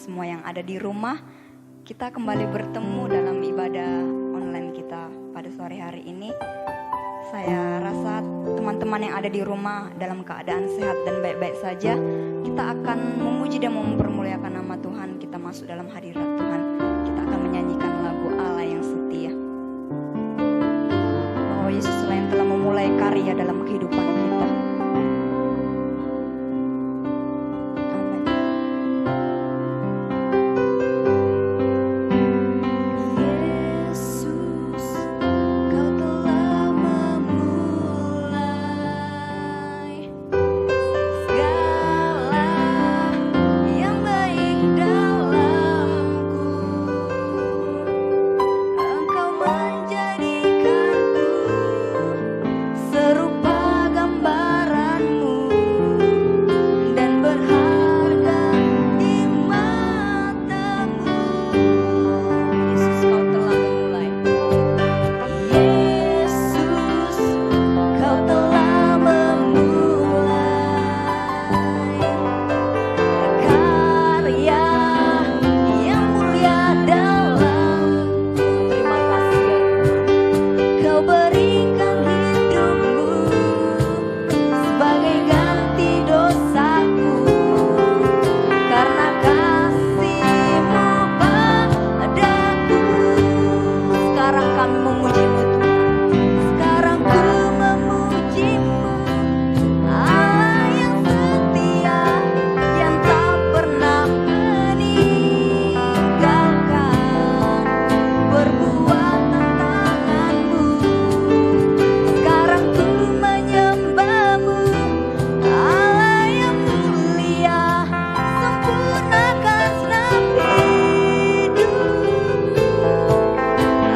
semua yang ada di rumah. Kita kembali bertemu dalam ibadah online kita pada sore hari ini. Saya rasa teman-teman yang ada di rumah dalam keadaan sehat dan baik-baik saja. Kita akan memuji dan mempermuliakan nama Tuhan. Kita masuk dalam hadirat Tuhan. Kita akan menyanyikan lagu Allah yang setia. Bahwa Yesus yang telah memulai karya dalam kehidupan kita.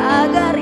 Agar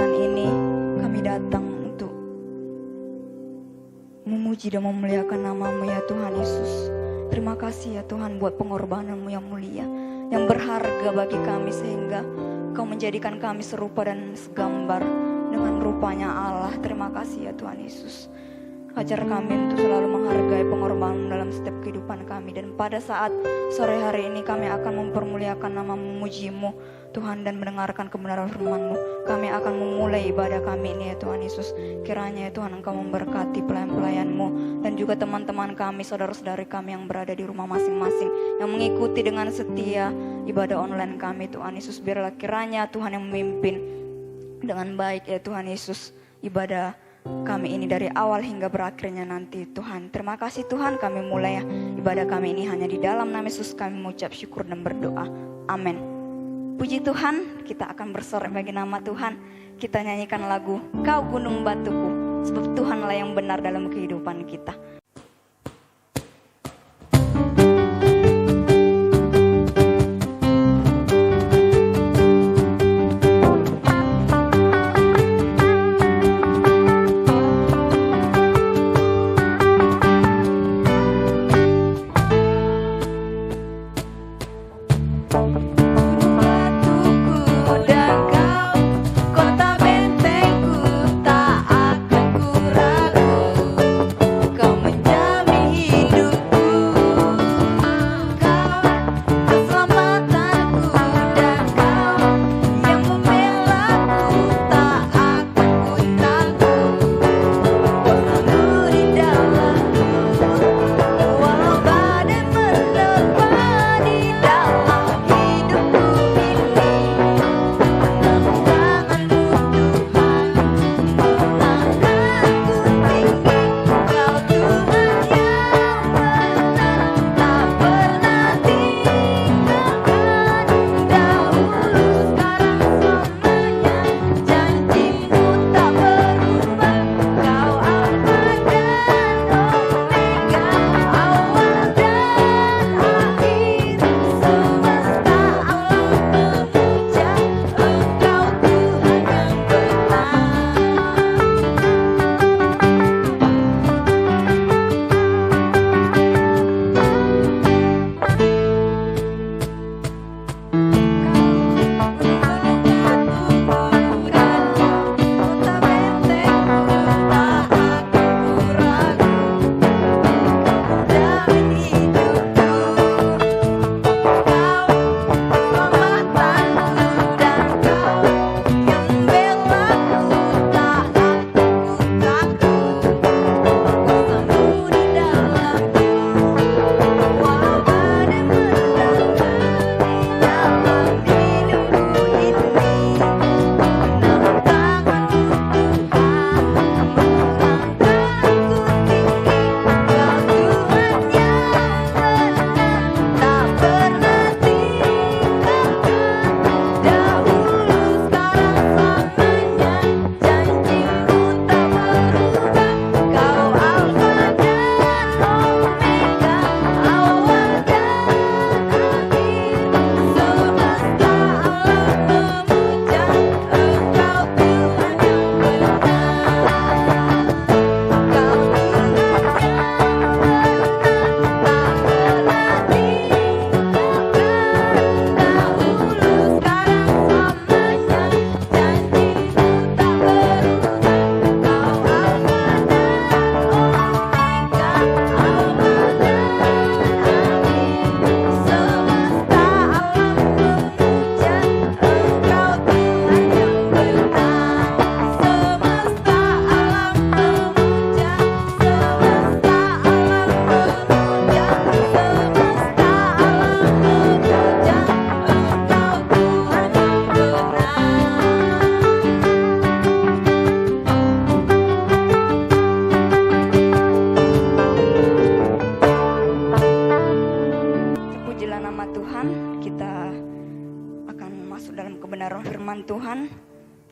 kesempatan ini kami datang untuk memuji dan memuliakan nama-Mu ya Tuhan Yesus. Terima kasih ya Tuhan buat pengorbanan-Mu yang mulia, yang berharga bagi kami sehingga Kau menjadikan kami serupa dan segambar dengan rupanya Allah. Terima kasih ya Tuhan Yesus. Ajar kami untuk selalu menghargai pengorbanan dalam setiap kehidupan kami. Dan pada saat sore hari ini kami akan mempermuliakan nama memuji-Mu Tuhan dan mendengarkan kebenaran firman-Mu. Kami akan memulai ibadah kami ini ya Tuhan Yesus. Kiranya ya Tuhan Engkau memberkati pelayan-pelayan-Mu dan juga teman-teman kami, saudara-saudari kami yang berada di rumah masing-masing, yang mengikuti dengan setia ibadah online kami Tuhan Yesus. Biarlah kiranya Tuhan yang memimpin dengan baik ya Tuhan Yesus ibadah kami ini dari awal hingga berakhirnya nanti Tuhan. Terima kasih Tuhan, kami mulai ya ibadah kami ini hanya di dalam nama Yesus kami mengucap syukur dan berdoa. Amin. Puji Tuhan, kita akan bersorak bagi nama Tuhan. Kita nyanyikan lagu Kau Gunung Batuku, sebab Tuhanlah yang benar dalam kehidupan kita.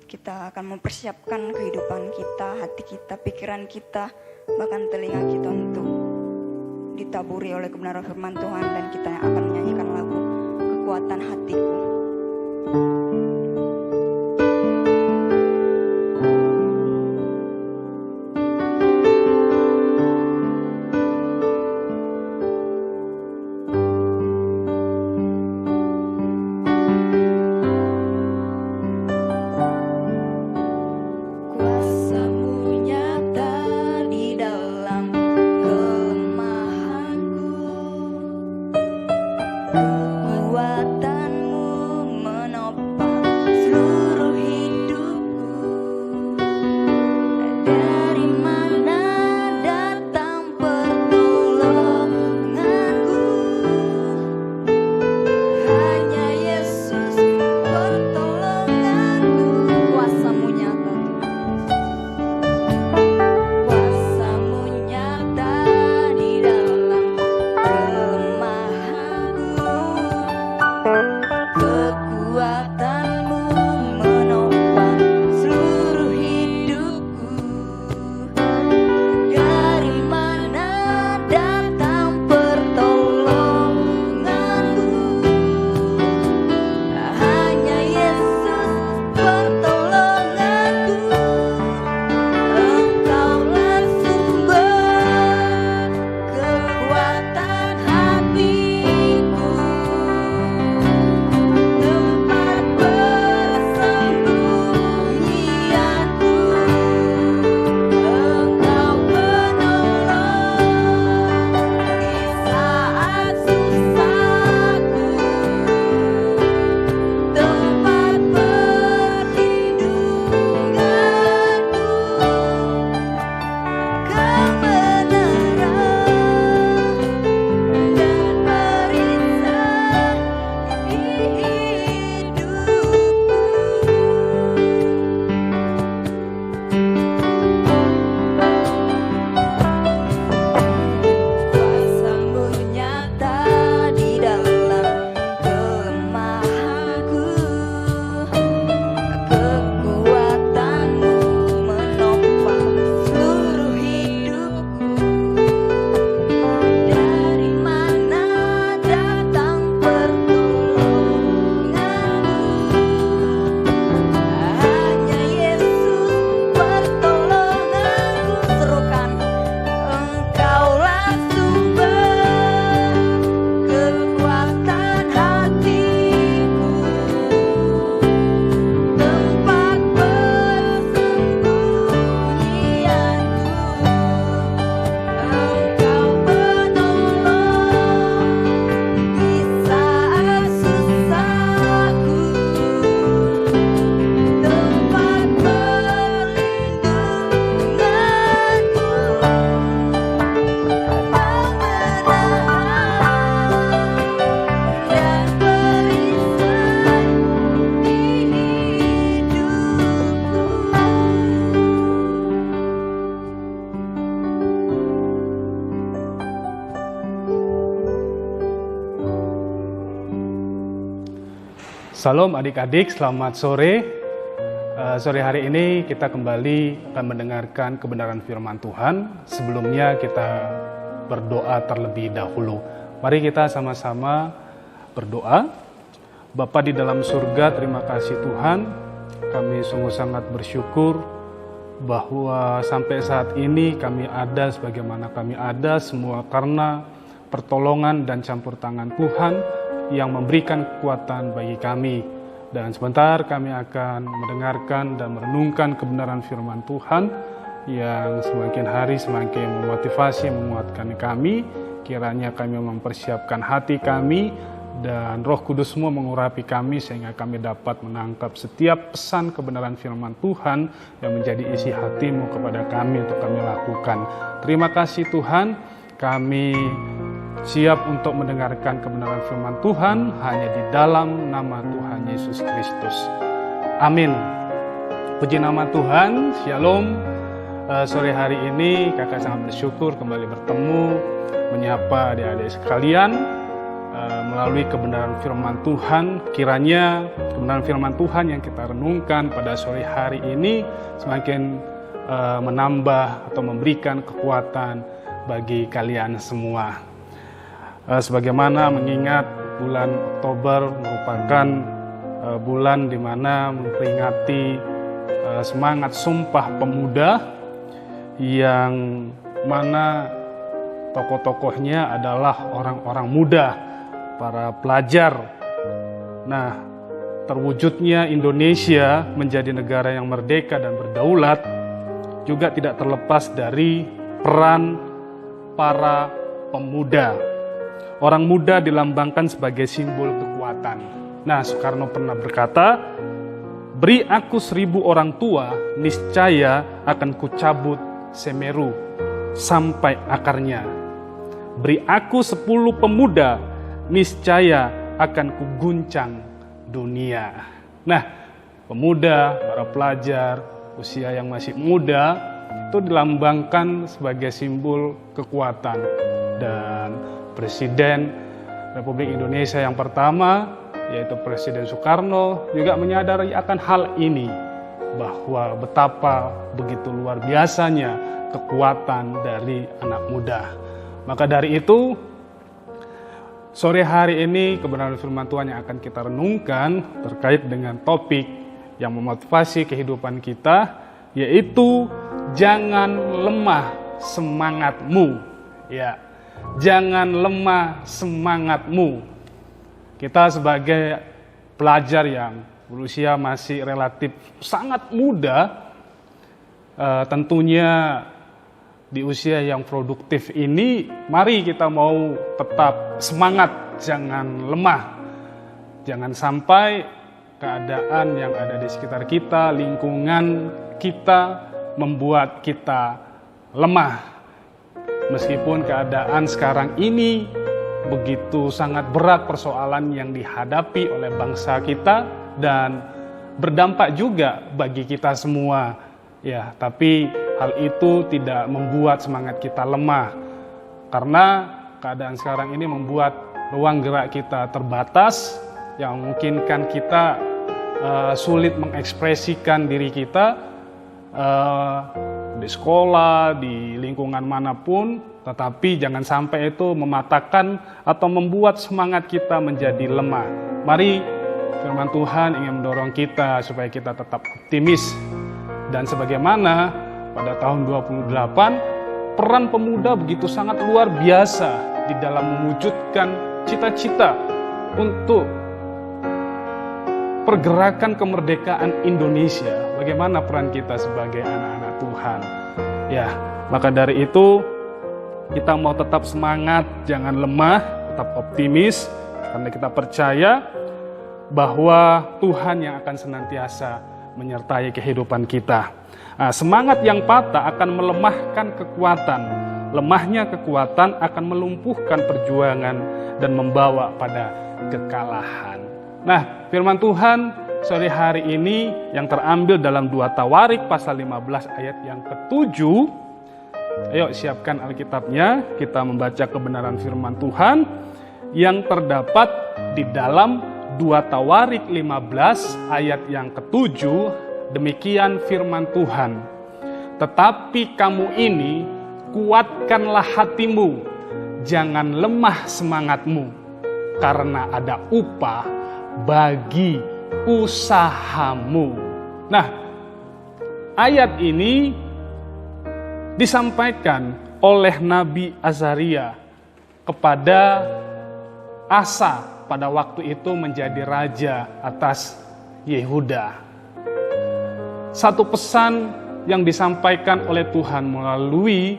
Kita akan mempersiapkan kehidupan kita, hati kita, pikiran kita, bahkan telinga kita untuk ditaburi oleh kebenaran firman Tuhan. Dan kita yang akan menyanyikan lagu Kekuatan Hatiku. Salam adik-adik, selamat sore. Sore hari ini kita kembali akan mendengarkan kebenaran firman Tuhan. Sebelumnya kita berdoa terlebih dahulu. Mari kita sama-sama berdoa. Bapa di dalam surga, terima kasih Tuhan. Kami sungguh sangat bersyukur bahwa sampai saat ini kami ada sebagaimana kami ada semua karena pertolongan dan campur tangan Tuhan yang memberikan kekuatan bagi kami. Dan sebentar kami akan mendengarkan dan merenungkan kebenaran firman Tuhan yang semakin hari semakin memotivasi, menguatkan kami. Kiranya kami mempersiapkan hati kami dan Roh Kudus semua mengurapi kami sehingga kami dapat menangkap setiap pesan kebenaran firman Tuhan yang menjadi isi hatimu kepada kami untuk kami lakukan. Terima kasih Tuhan, kami siap untuk mendengarkan kebenaran firman Tuhan hanya di dalam nama Tuhan Yesus Kristus. Amin. Puji nama Tuhan, Shalom. Sore hari ini kakak sangat bersyukur kembali bertemu, menyapa adik-adik sekalian melalui kebenaran firman Tuhan. Kiranya kebenaran firman Tuhan yang kita renungkan pada sore hari ini semakin menambah atau memberikan kekuatan bagi kalian semua. Sebagaimana mengingat bulan Oktober merupakan bulan di mana memperingati semangat Sumpah Pemuda yang mana tokoh-tokohnya adalah orang-orang muda, para pelajar. Nah, terwujudnya Indonesia menjadi negara yang merdeka dan berdaulat juga tidak terlepas dari peran para pemuda. Orang muda dilambangkan sebagai simbol kekuatan. Nah, Soekarno pernah berkata, "Beri aku 1000 orang tua, niscaya akan kucabut Semeru sampai akarnya. Beri aku 10 pemuda, niscaya akan kuguncang dunia." Nah, pemuda, para pelajar, usia yang masih muda, itu dilambangkan sebagai simbol kekuatan. Dan Presiden Republik Indonesia yang pertama, yaitu Presiden Soekarno, juga menyadari akan hal ini, bahwa betapa begitu luar biasanya kekuatan dari anak muda. Maka dari itu, sore hari ini kebenaran firman Tuhan yang akan kita renungkan terkait dengan topik yang memotivasi kehidupan kita, yaitu jangan lemah semangatmu. Ya, jangan lemah semangatmu. Kita sebagai pelajar yang berusia masih relatif sangat muda, tentunya di usia yang produktif ini, mari kita mau tetap semangat, jangan lemah. Jangan sampai keadaan yang ada di sekitar kita, lingkungan kita membuat kita lemah. Meskipun keadaan sekarang ini begitu sangat berat persoalan yang dihadapi oleh bangsa kita dan berdampak juga bagi kita semua. Ya, tapi hal itu tidak membuat semangat kita lemah. Karena keadaan sekarang ini membuat ruang gerak kita terbatas, yang memungkinkan kita sulit mengekspresikan diri kita di sekolah, di lingkungan manapun, tetapi jangan sampai itu mematahkan atau membuat semangat kita menjadi lemah. Mari firman Tuhan ingin mendorong kita supaya kita tetap optimis. Dan sebagaimana pada tahun 28, peran pemuda begitu sangat luar biasa di dalam mewujudkan cita-cita untuk pergerakan kemerdekaan Indonesia. Bagaimana peran kita sebagai anak-anak Tuhan? Ya, maka dari itu kita mau tetap semangat, jangan lemah, tetap optimis, karena kita percaya bahwa Tuhan yang akan senantiasa menyertai kehidupan kita. Nah, semangat yang patah akan melemahkan kekuatan. Lemahnya kekuatan akan melumpuhkan perjuangan dan membawa pada kekalahan. Nah, firman Tuhan sore hari ini yang terambil dalam 2 Tawarik pasal 15 ayat yang ke-7. Ayo siapkan Alkitabnya, kita membaca kebenaran firman Tuhan yang terdapat di dalam 2 Tawarik 15 ayat yang ke-7, demikian firman Tuhan. Tetapi kamu ini, kuatkanlah hatimu, jangan lemah semangatmu, karena ada upah bagi usahamu. Nah, ayat ini disampaikan oleh Nabi Azaria kepada Asa pada waktu itu menjadi raja atas Yehuda. Satu pesan yang disampaikan oleh Tuhan melalui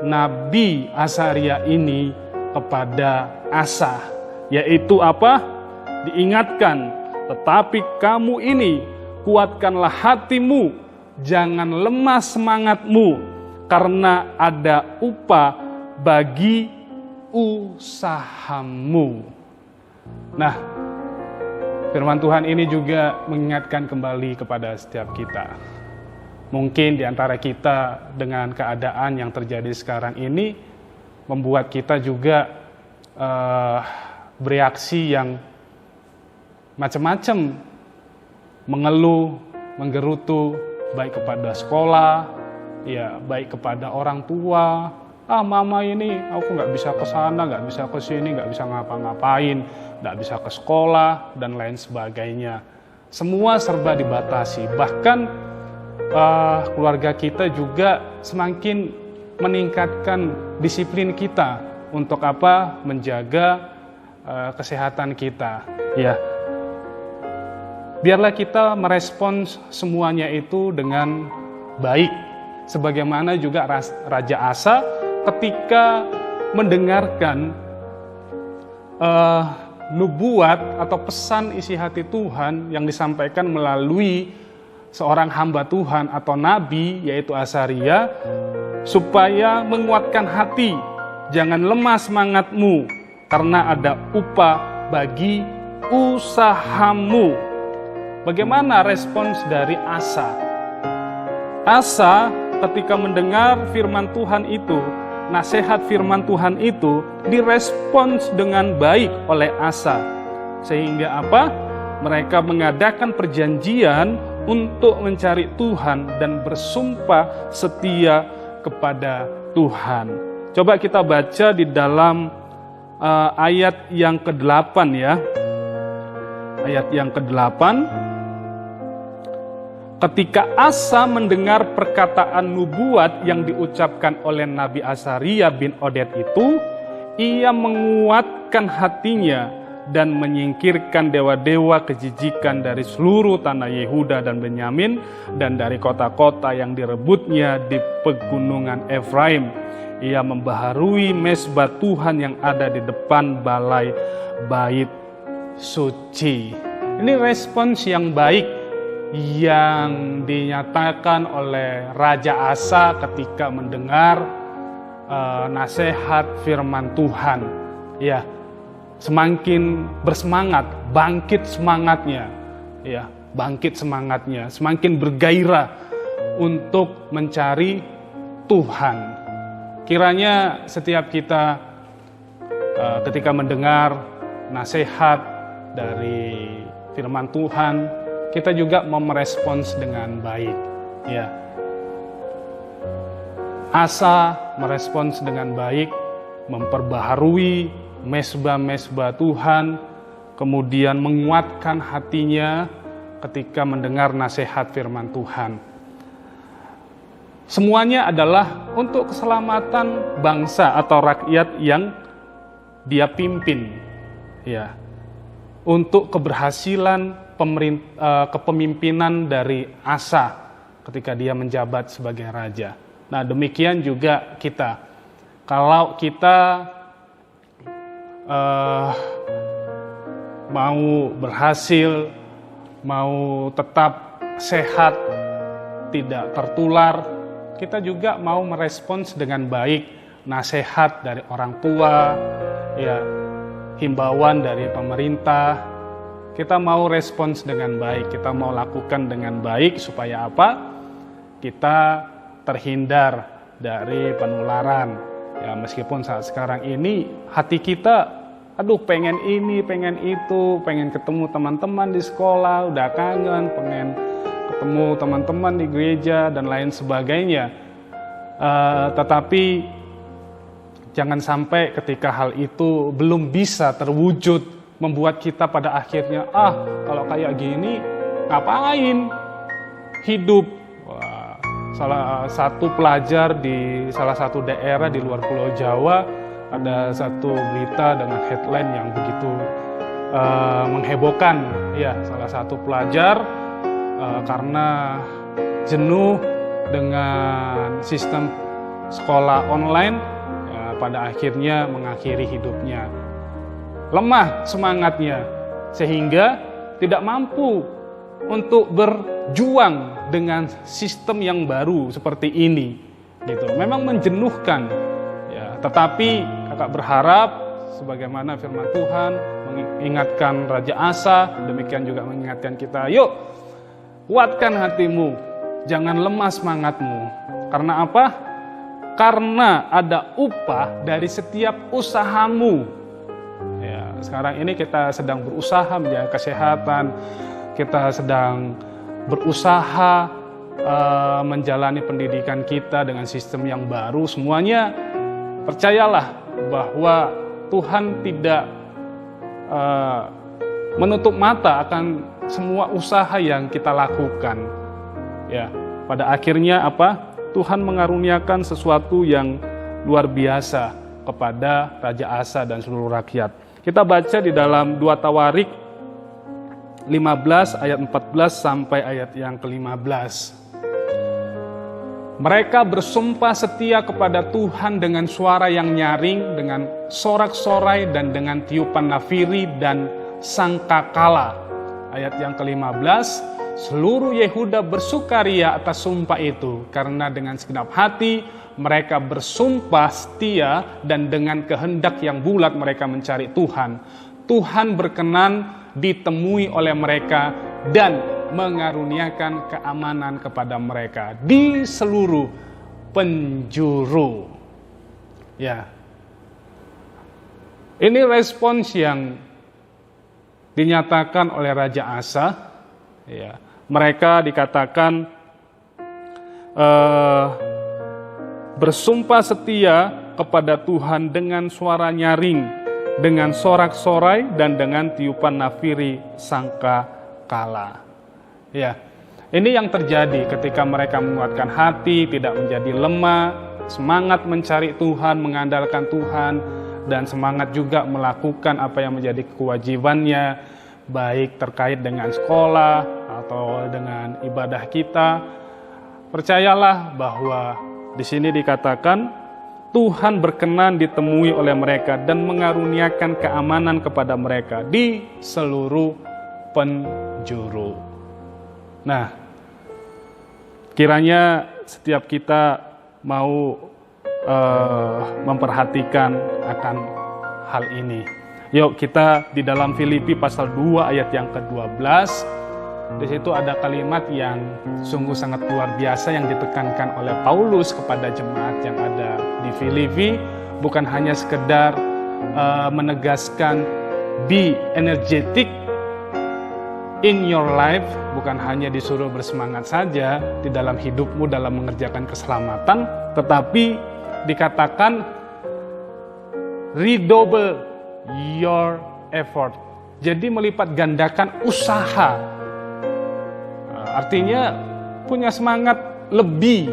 Nabi Azaria ini kepada Asa, yaitu apa? Diingatkan, tetapi kamu ini kuatkanlah hatimu, jangan lemah semangatmu, karena ada upah bagi usahamu. Nah, firman Tuhan ini juga mengingatkan kembali kepada setiap kita. Mungkin di antara kita dengan keadaan yang terjadi sekarang ini membuat kita juga bereaksi yang macam-macam, mengeluh, menggerutu, baik kepada sekolah, ya baik kepada orang tua. Mama ini aku nggak bisa ke sana, nggak bisa ke sini, nggak bisa ngapa-ngapain, nggak bisa ke sekolah dan lain sebagainya. Semua serba dibatasi. Bahkan keluarga kita juga semakin meningkatkan disiplin kita untuk apa? Menjaga kesehatan kita. Ya, biarlah kita merespons semuanya itu dengan baik. Sebagaimana juga Raja Asa ketika mendengarkan nubuat atau pesan isi hati Tuhan yang disampaikan melalui seorang hamba Tuhan atau nabi, yaitu Azaria, supaya menguatkan hati, jangan lemah semangatmu, karena ada upah bagi usahamu. Bagaimana respons dari Asa? Asa ketika mendengar firman Tuhan itu, nasihat firman Tuhan itu direspons dengan baik oleh Asa. Sehingga apa? Mereka mengadakan perjanjian untuk mencari Tuhan dan bersumpah setia kepada Tuhan. Coba kita baca di dalam ayat yang ke-8 ya. Ayat yang ke-8. Ketika Asa mendengar perkataan nubuat yang diucapkan oleh Nabi Azaria bin Oded itu, ia menguatkan hatinya dan menyingkirkan dewa-dewa kejijikan dari seluruh tanah Yehuda dan Benyamin dan dari kota-kota yang direbutnya di pegunungan Efraim. Ia membaharui mezbah Tuhan yang ada di depan balai bait suci. Ini respons yang baik yang dinyatakan oleh Raja Asa ketika mendengar nasihat firman Tuhan. Ya, semakin bersemangat, bangkit semangatnya. Ya, bangkit semangatnya, semakin bergairah untuk mencari Tuhan. Kiranya setiap kita ketika mendengar nasihat dari firman Tuhan, kita juga mau merespons dengan baik. Ya. Asa merespons dengan baik, memperbaharui mezbah-mezbah Tuhan, kemudian menguatkan hatinya ketika mendengar nasihat firman Tuhan. Semuanya adalah untuk keselamatan bangsa atau rakyat yang dia pimpin. Ya. Untuk keberhasilan kepemimpinan dari Asa ketika dia menjabat sebagai raja. Nah, demikian juga kita. Kalau kita mau berhasil, mau tetap sehat, tidak tertular, kita juga mau merespons dengan baik nasihat dari orang tua, ya, himbauan dari pemerintah. Kita mau respons dengan baik, kita mau lakukan dengan baik supaya apa? Kita terhindar dari penularan. Ya, meskipun saat sekarang ini hati kita aduh pengen ini, pengen itu, pengen ketemu teman-teman di sekolah, udah kangen, pengen ketemu teman-teman di gereja dan lain sebagainya. Tetapi jangan sampai ketika hal itu belum bisa terwujud, membuat kita pada akhirnya, kalau kayak gini ngapain hidup. Salah satu pelajar di salah satu daerah di luar Pulau Jawa, ada satu berita dengan headline yang begitu menghebohkan. Ya, salah satu pelajar karena jenuh dengan sistem sekolah online, ya, pada akhirnya mengakhiri hidupnya. Lemah semangatnya sehingga tidak mampu untuk berjuang dengan sistem yang baru seperti ini. Gitu. Memang menjenuhkan. Ya, tetapi kakak berharap sebagaimana firman Tuhan mengingatkan Raja Asa, demikian juga mengingatkan kita, yuk kuatkan hatimu, jangan lemah semangatmu. Karena apa? Karena ada upah dari setiap usahamu. Ya, sekarang ini kita sedang berusaha menjaga kesehatan, kita sedang berusaha menjalani pendidikan kita dengan sistem yang baru. Semuanya percayalah bahwa Tuhan tidak menutup mata akan semua usaha yang kita lakukan. Ya, pada akhirnya apa? Tuhan mengaruniakan sesuatu yang luar biasa kepada Raja Asa dan seluruh rakyat. Kita baca di dalam 2 Tawarik 15 ayat 14 sampai ayat yang ke-15. Mereka bersumpah setia kepada Tuhan dengan suara yang nyaring, dengan sorak-sorai dan dengan tiupan nafiri dan sangkakala. Ayat yang ke-15, seluruh Yehuda bersukaria atas sumpah itu, karena dengan segenap hati mereka bersumpah setia dan dengan kehendak yang bulat mereka mencari Tuhan. Tuhan berkenan ditemui oleh mereka dan mengaruniakan keamanan kepada mereka di seluruh penjuru. Ya. Ini respons yang dinyatakan oleh Raja Asa. Ya. Mereka dikatakan bersumpah setia kepada Tuhan dengan suara nyaring, dengan sorak-sorai dan dengan tiupan nafiri sangkakala. Ya, ini yang terjadi ketika mereka menguatkan hati, tidak menjadi lemah, semangat mencari Tuhan, mengandalkan Tuhan, dan semangat juga melakukan apa yang menjadi kewajibannya, baik terkait dengan sekolah atau dengan ibadah kita. Percayalah bahwa di sini dikatakan Tuhan berkenan ditemui oleh mereka dan mengaruniakan keamanan kepada mereka di seluruh penjuru. Nah, kiranya setiap kita mau memperhatikan akan hal ini. Yuk kita di dalam Filipi pasal 2 ayat yang ke-12, di situ ada kalimat yang sungguh sangat luar biasa yang ditekankan oleh Paulus kepada jemaat yang ada di Filipi. Bukan hanya sekedar menegaskan be energetic in your life, bukan hanya disuruh bersemangat saja di dalam hidupmu dalam mengerjakan keselamatan, tetapi dikatakan redouble your effort. Jadi melipat gandakan usaha. Artinya punya semangat lebih,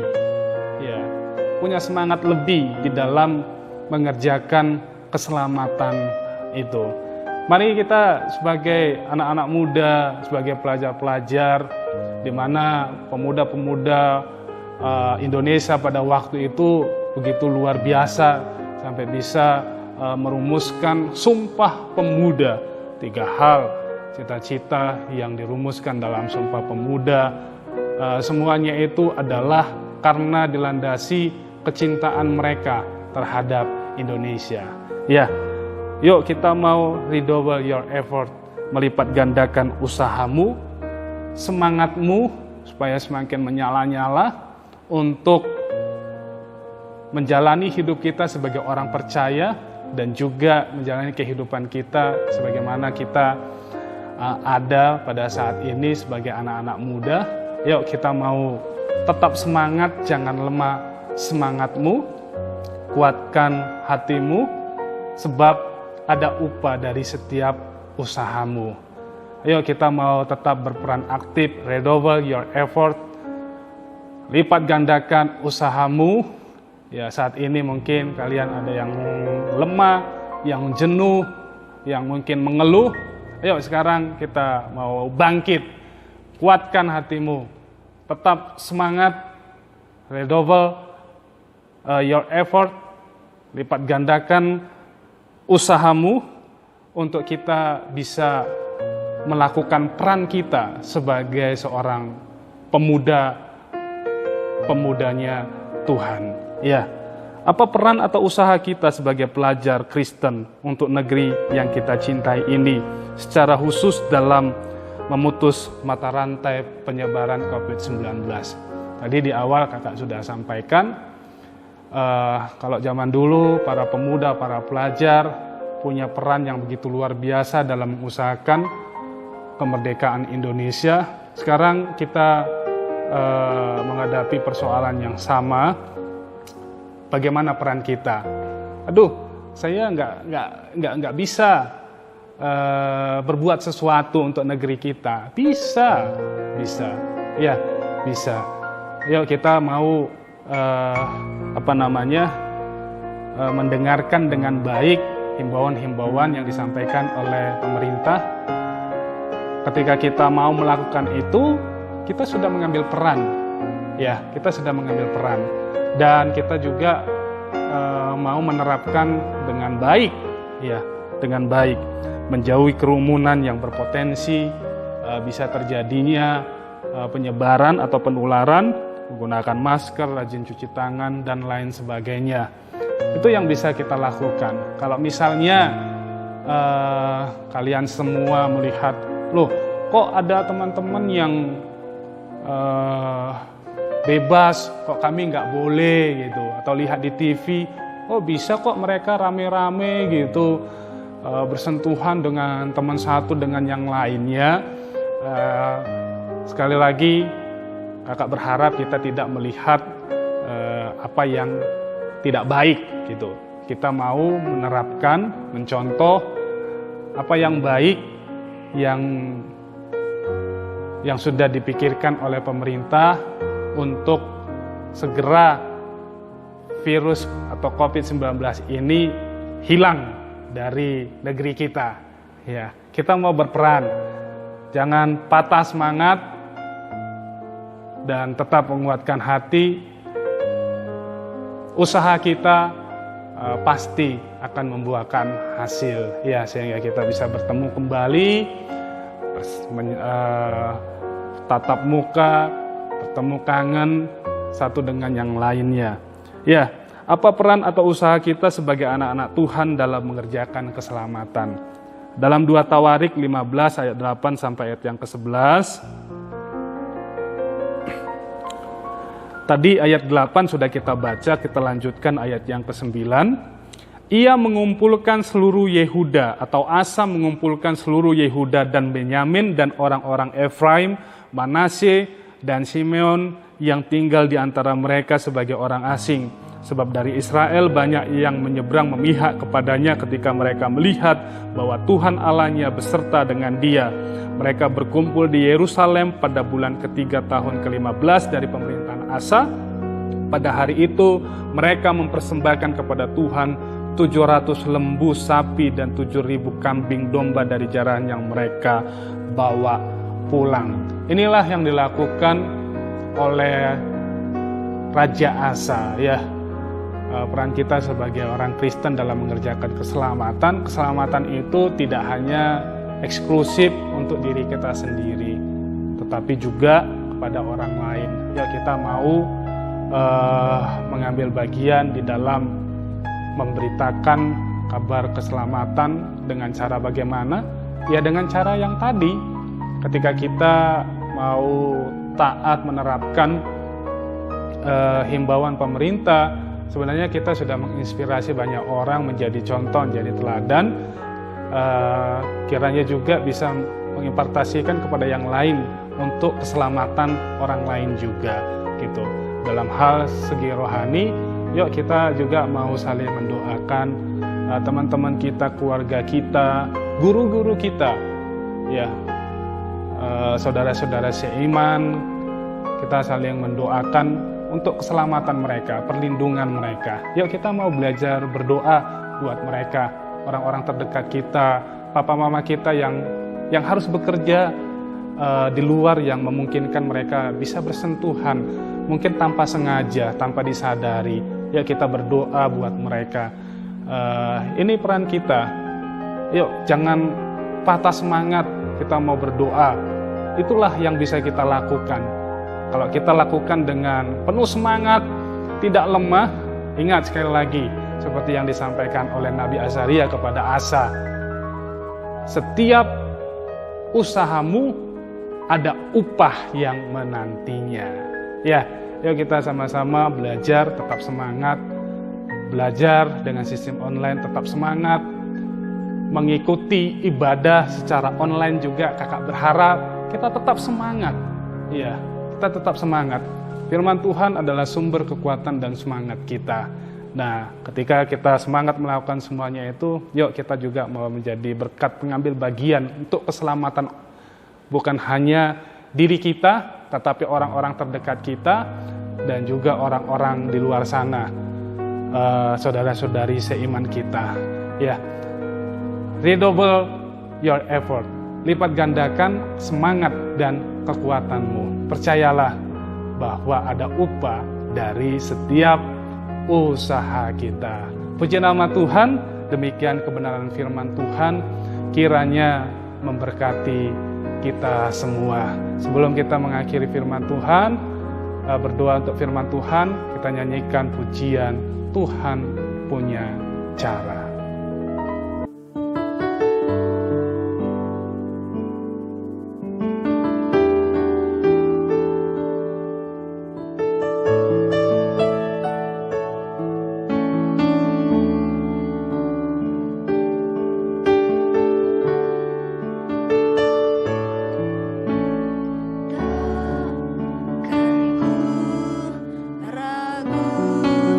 ya, punya semangat lebih di dalam mengerjakan keselamatan itu. Mari kita sebagai anak-anak muda, sebagai pelajar-pelajar, di mana pemuda-pemuda Indonesia pada waktu itu begitu luar biasa sampai bisa merumuskan Sumpah Pemuda. 3 hal cita-cita yang dirumuskan dalam Sumpah Pemuda, semuanya itu adalah karena dilandasi kecintaan mereka terhadap Indonesia. Ya. Yuk kita mau redouble your effort, melipat gandakan usahamu, semangatmu supaya semakin menyala-nyala untuk menjalani hidup kita sebagai orang percaya dan juga menjalani kehidupan kita sebagaimana kita ada pada saat ini sebagai anak-anak muda. Yuk kita mau tetap semangat, jangan lemah semangatmu, kuatkan hatimu, sebab ada upah dari setiap usahamu. Ayo kita mau tetap berperan aktif, redouble your effort, lipat gandakan usahamu. Ya, saat ini mungkin kalian ada yang lemah, yang jenuh, yang mungkin mengeluh. Ayo sekarang kita mau bangkit, kuatkan hatimu, tetap semangat, redouble your effort, lipat gandakan usahamu untuk kita bisa melakukan peran kita sebagai seorang pemudanya Tuhan. Ya, apa peran atau usaha kita sebagai pelajar Kristen untuk negeri yang kita cintai ini, secara khusus dalam memutus mata rantai penyebaran COVID-19. Tadi di awal kakak sudah sampaikan, kalau zaman dulu para pemuda, para pelajar punya peran yang begitu luar biasa dalam mengusahakan kemerdekaan Indonesia. Sekarang kita menghadapi persoalan yang sama. Bagaimana peran kita? Aduh, saya nggak bisa berbuat sesuatu untuk negeri kita. Bisa, ya bisa. Yuk kita mau mendengarkan dengan baik himbauan-himbauan yang disampaikan oleh pemerintah. Ketika kita mau melakukan itu, kita sudah mengambil peran. Ya, kita sudah mengambil peran. Dan kita juga mau menerapkan dengan baik, ya, dengan baik, menjauhi kerumunan yang berpotensi bisa terjadinya penyebaran atau penularan, menggunakan masker, rajin cuci tangan, dan lain sebagainya. Itu yang bisa kita lakukan. Kalau misalnya kalian semua melihat, loh, kok ada teman-teman yang bebas, kok kami nggak boleh gitu, atau lihat di TV, oh bisa kok mereka rame-rame gitu, bersentuhan dengan teman satu dengan yang lainnya. Sekali lagi kakak berharap kita tidak melihat apa yang tidak baik gitu. Kita mau menerapkan, mencontoh apa yang baik yang sudah dipikirkan oleh pemerintah untuk segera virus atau COVID-19 ini hilang dari negeri kita. Ya, kita mau berperan. Jangan patah semangat dan tetap menguatkan hati. Usaha kita pasti akan membuahkan hasil. Ya, sehingga kita bisa bertemu kembali, tatap muka, bertemu kangen satu dengan yang lainnya. Ya, apa peran atau usaha kita sebagai anak-anak Tuhan dalam mengerjakan keselamatan? Dalam 2 Tawarik 15 ayat 8 sampai ayat yang ke-11. Tadi ayat 8 sudah kita baca, kita lanjutkan ayat yang ke-9. Ia mengumpulkan seluruh Yehuda, atau Asa mengumpulkan seluruh Yehuda dan Benyamin dan orang-orang Efraim, Manasye dan Simeon yang tinggal di antara mereka sebagai orang asing. Sebab dari Israel banyak yang menyeberang memihak kepadanya ketika mereka melihat bahwa Tuhan Allahnya beserta dengan dia. Mereka berkumpul di Yerusalem pada bulan ketiga tahun ke-15 dari pemerintahan Asa. Pada hari itu mereka mempersembahkan kepada Tuhan 700 lembu sapi dan 7.000 kambing domba dari jarahan yang mereka bawa pulang. Inilah yang dilakukan oleh Raja Asa, ya. Peran kita sebagai orang Kristen dalam mengerjakan keselamatan. Keselamatan itu tidak hanya eksklusif untuk diri kita sendiri, tetapi juga kepada orang lain. Ya, kita mau mengambil bagian di dalam memberitakan kabar keselamatan dengan cara bagaimana? Ya, dengan cara yang tadi. Ketika kita mau taat menerapkan himbauan pemerintah, sebenarnya kita sudah menginspirasi banyak orang menjadi contoh, menjadi teladan. Kiranya juga bisa mengimpartasikan kepada yang lain untuk keselamatan orang lain juga gitu. Dalam hal segi rohani, yuk kita juga mau saling mendoakan teman-teman kita, keluarga kita, guru-guru kita, ya, saudara-saudara seiman. Kita saling mendoakan untuk keselamatan mereka, perlindungan mereka. Yuk kita mau belajar berdoa buat mereka, orang-orang terdekat kita, papa mama kita yang harus bekerja di luar, yang memungkinkan mereka bisa bersentuhan, mungkin tanpa sengaja, tanpa disadari. Ya kita berdoa buat mereka. Ini peran kita. Yuk jangan patah semangat, kita mau berdoa. Itulah yang bisa kita lakukan. Kalau kita lakukan dengan penuh semangat, tidak lemah, ingat sekali lagi seperti yang disampaikan oleh Nabi Azaria kepada Asa. Setiap usahamu ada upah yang menantinya. Ya, yuk kita sama-sama belajar, tetap semangat. Belajar dengan sistem online, tetap semangat. Mengikuti ibadah secara online juga, kakak berharap kita tetap semangat. Ya, kita tetap semangat. Firman Tuhan adalah sumber kekuatan dan semangat kita. Nah, ketika kita semangat melakukan semuanya itu, yuk kita juga mau menjadi berkat pengambil bagian untuk keselamatan bukan hanya diri kita, tetapi orang-orang terdekat kita dan juga orang-orang di luar sana, saudara-saudari seiman kita. Ya, redouble your effort, lipat gandakan semangat dan kekuatanmu. Percayalah bahwa ada upah dari setiap usaha kita. Puji nama Tuhan, demikian kebenaran firman Tuhan, kiranya memberkati kita semua. Sebelum kita mengakhiri firman Tuhan, berdoa untuk firman Tuhan, kita nyanyikan pujian Tuhan punya cara. Ragu Tuhan.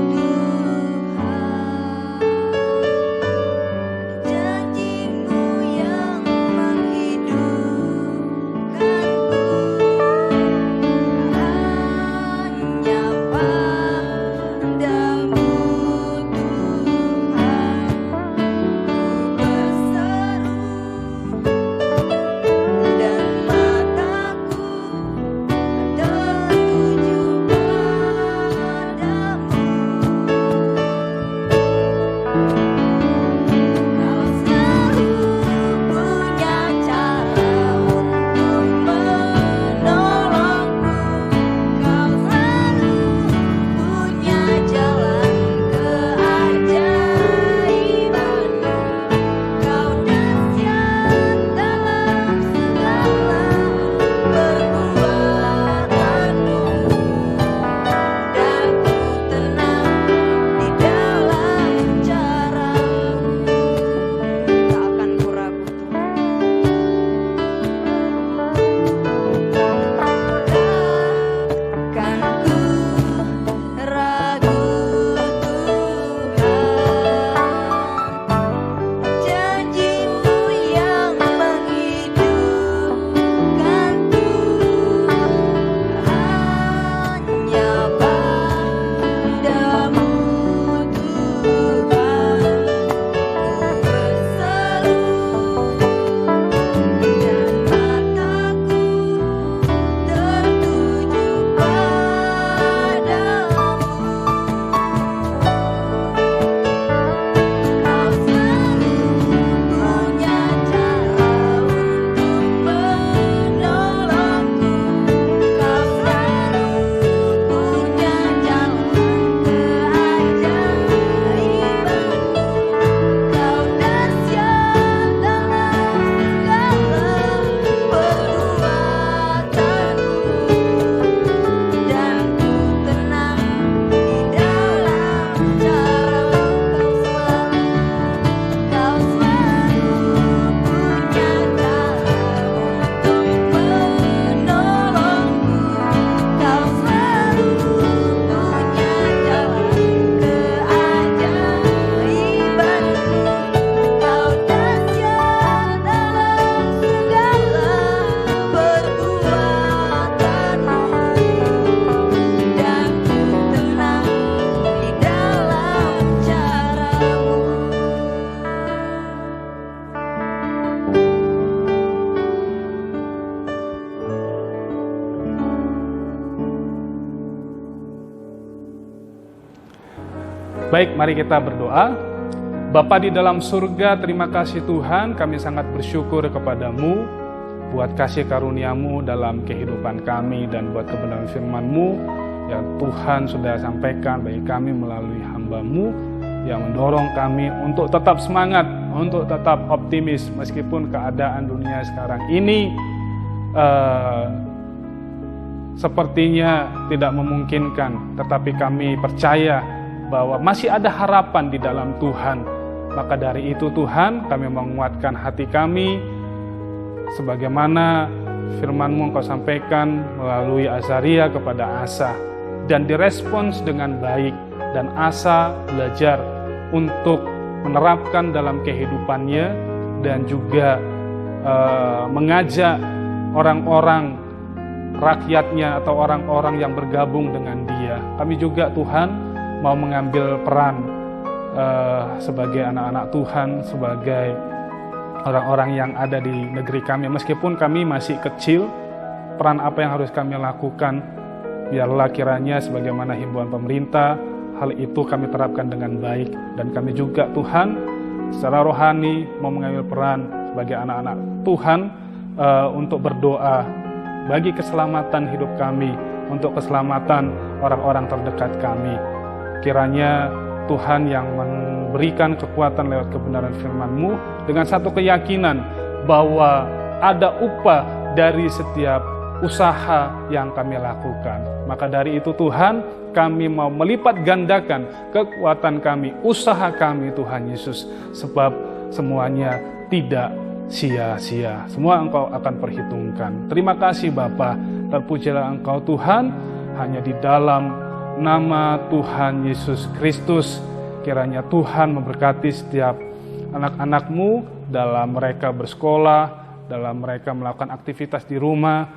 Baik, mari kita berdoa. Bapa di dalam surga, terima kasih Tuhan, kami sangat bersyukur kepadamu buat kasih karunia-Mu dalam kehidupan kami dan buat kebenaran firman-Mu yang Tuhan sudah sampaikan bagi kami melalui hamba-Mu yang mendorong kami untuk tetap semangat, untuk tetap optimis meskipun keadaan dunia sekarang ini sepertinya tidak memungkinkan, tetapi kami percaya bahwa masih ada harapan di dalam Tuhan. Maka dari itu Tuhan, kami menguatkan hati kami sebagaimana firman-Mu Engkau sampaikan melalui Azaria kepada Asa, dan direspons dengan baik, dan Asa belajar untuk menerapkan dalam kehidupannya dan juga mengajak orang-orang rakyatnya atau orang-orang yang bergabung dengan dia. Kami juga Tuhan mau mengambil peran sebagai anak-anak Tuhan, sebagai orang-orang yang ada di negeri kami. Meskipun kami masih kecil, peran apa yang harus kami lakukan, biarlah kiranya sebagaimana himbauan pemerintah, hal itu kami terapkan dengan baik. Dan kami juga Tuhan, secara rohani mau mengambil peran sebagai anak-anak Tuhan untuk berdoa bagi keselamatan hidup kami, untuk keselamatan orang-orang terdekat kami. Kiranya Tuhan yang memberikan kekuatan lewat kebenaran firman-Mu dengan satu keyakinan bahwa ada upah dari setiap usaha yang kami lakukan. Maka dari itu Tuhan, kami mau melipat gandakan kekuatan kami, usaha kami Tuhan Yesus, sebab semuanya tidak sia-sia. Semua Engkau akan perhitungkan. Terima kasih Bapa, terpujilah Engkau Tuhan, hanya di dalam nama Tuhan Yesus Kristus, kiranya Tuhan memberkati setiap anak-anak-Mu dalam mereka bersekolah, dalam mereka melakukan aktivitas di rumah,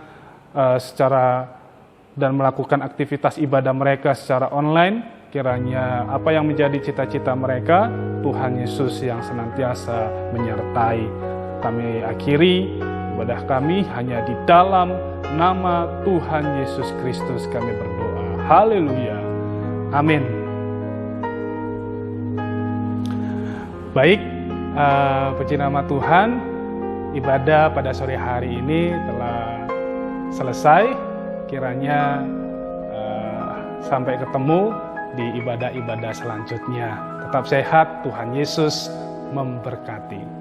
dan melakukan aktivitas ibadah mereka secara online. Kiranya apa yang menjadi cita-cita mereka, Tuhan Yesus yang senantiasa menyertai. Kami akhiri ibadah kami hanya di dalam nama Tuhan Yesus Kristus kami berdoa. Haleluya. Amin. Baik, puji nama Tuhan, ibadah pada sore hari ini telah selesai. Kiranya sampai ketemu di ibadah-ibadah selanjutnya. Tetap sehat, Tuhan Yesus memberkati.